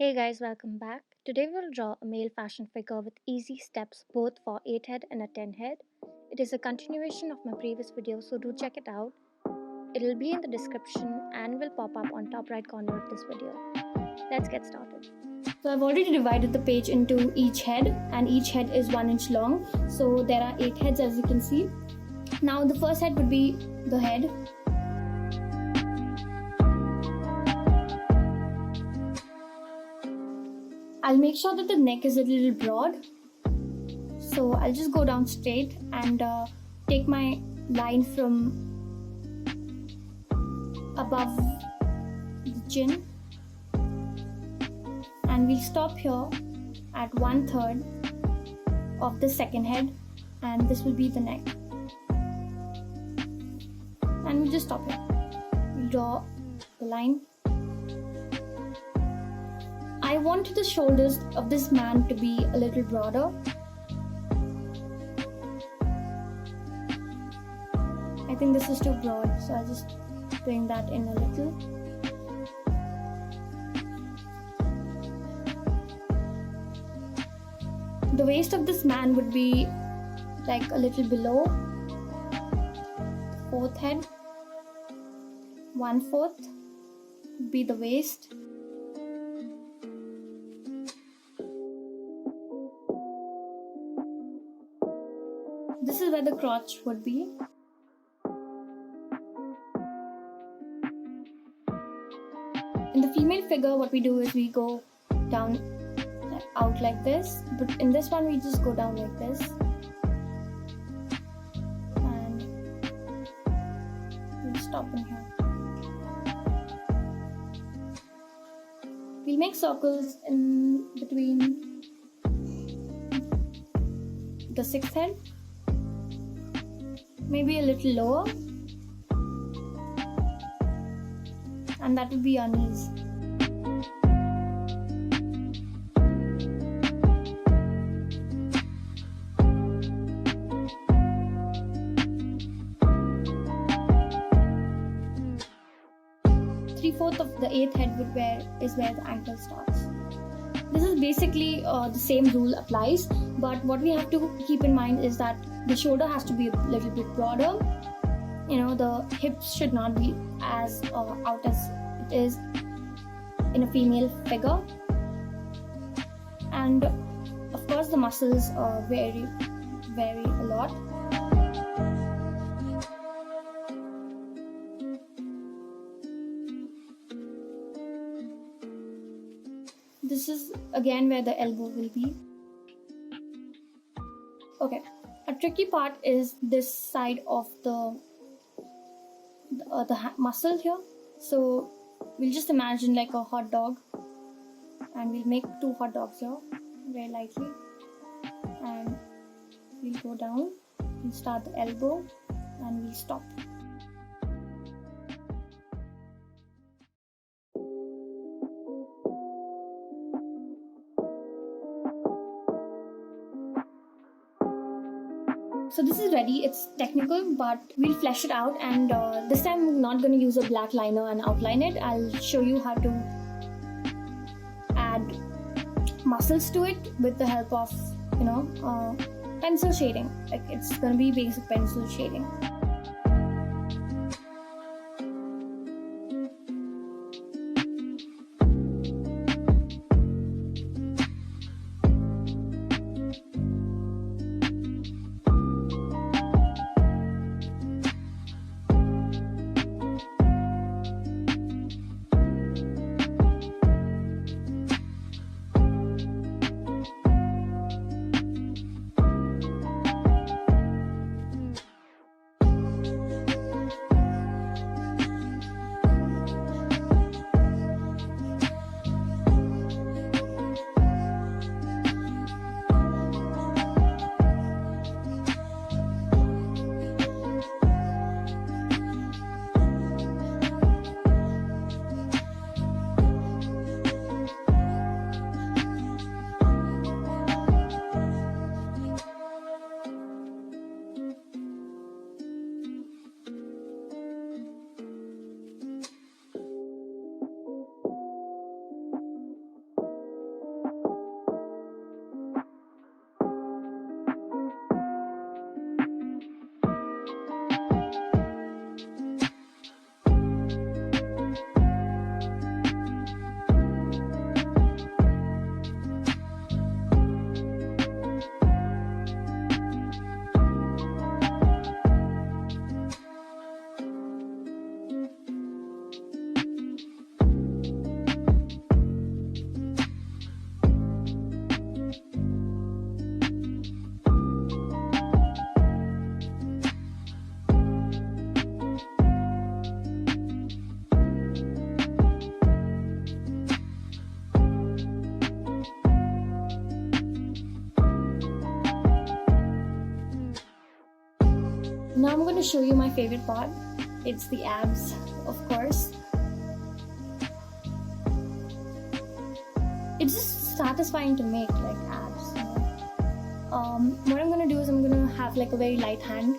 Hey guys, welcome back. Today we'll draw a male fashion figure with easy steps both for 8 head and a 10 head. It is a continuation of my previous video, so do check it out. It'll be in the description and will pop up on top right corner of this video. Let's get started. So I've already divided the page into each head, and each head is 1 inch long. So there are 8 heads as you can see. Now the first head would be the head. I'll make sure that the neck is a little broad. So I'll just go down straight and take my line from above the chin, and we'll stop here at 1/3 of the second head, and this will be the neck. And we'll just stop here. We'll draw the line. I want the shoulders of this man to be a little broader. I think this is too broad, so I'll just bring that in a little. The waist of this man would be like a little below the fourth head. 1/4 would be the waist. This is where the crotch would be. In the female figure, what we do is we go down out like this, but in this one we just go down like this, and we'll stop in here. We'll make circles in between the sixth head, maybe a little lower, and that would be our knees. Three-fourths of the eighth head is where the ankle starts. This is basically the same rule applies, but what we have to keep in mind is that the shoulder has to be a little bit broader. The hips should not be as out as it is in a female figure, and of course the muscles vary a lot. This is again where the elbow will be. Okay, a tricky part is this side of the muscle here. So we'll just imagine like a hot dog, and we'll make 2 hot dogs here very lightly, and we'll go down and start the elbow, and we'll stop. So this is ready. It's technical, but we'll flesh it out, and this time I'm not going to use a black liner and outline it. I'll show you how to add muscles to it with the help of pencil shading. Like, it's going to be basic pencil shading. Now I'm going to show you my favorite part. It's the abs, of course. It's just satisfying to make, like, abs. What I'm going to do is I'm going to have like a very light hand.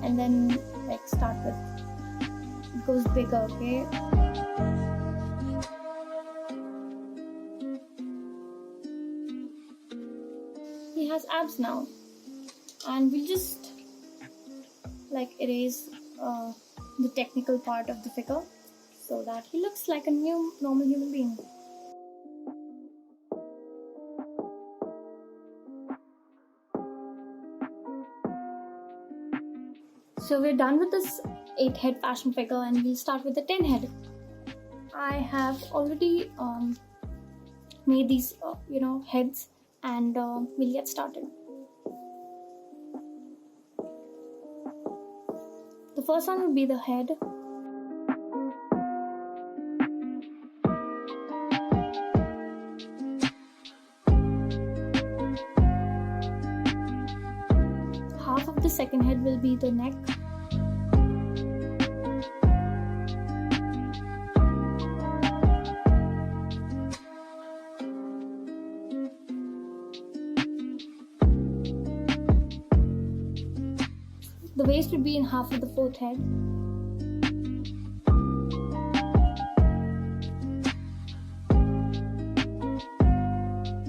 And then like start with, it goes bigger, okay? He has abs now, and we'll just like erase the technical part of the figure so that he looks like a new normal human being. So we're done with this 8-head fashion figure, and we'll start with the 10-head. I have already made these heads, and we'll get started. The first one will be the head. Half of the second head will be the neck. The waist would be in half of the fourth head.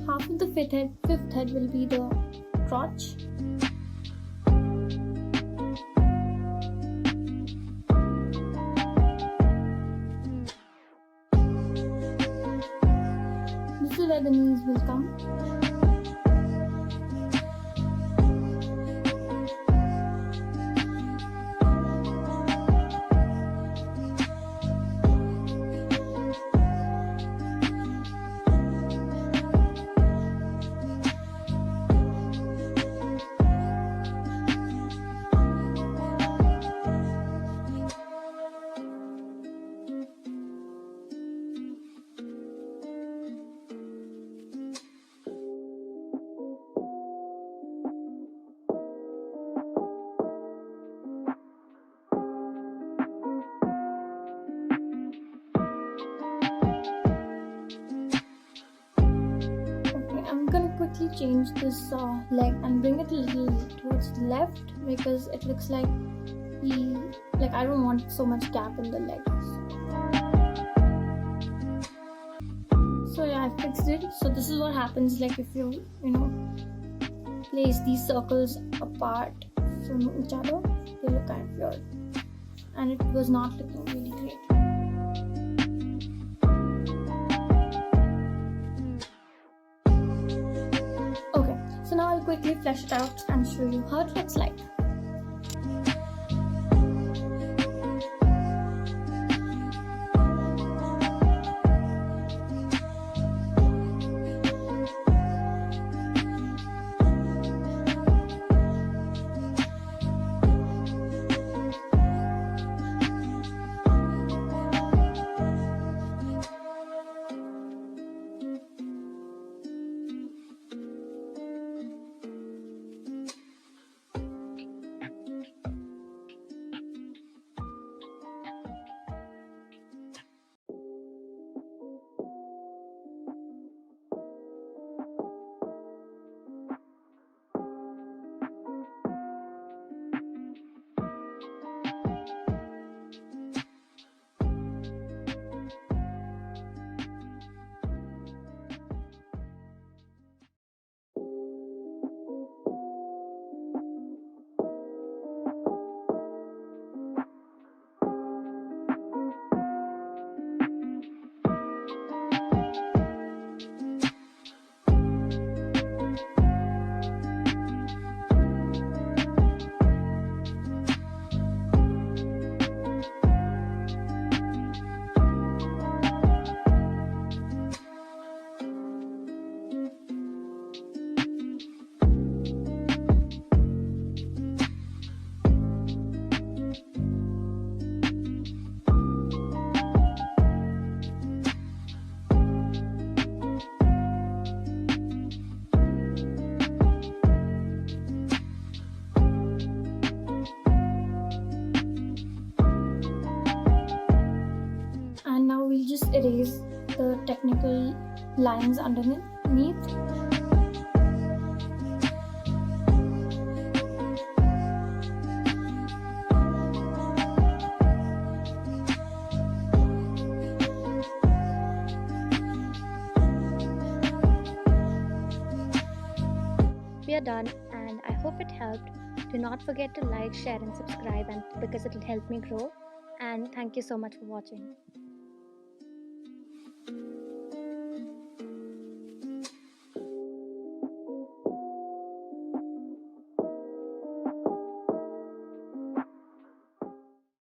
Half of the fifth head will be the crotch. This is where the knees will come. Quickly change this leg and bring it a little towards the left, because it looks like I don't want so much gap in the legs. So yeah, I fixed it. So this is what happens like if you place these circles apart from each other. They look kind of weird, and it was not looking really great. So now I'll quickly flesh it out and show you how it looks like. erase the technical lines underneath. We are done, and I hope it helped. Do not forget to like, share, and subscribe, and because it will help me grow. And thank you so much for watching.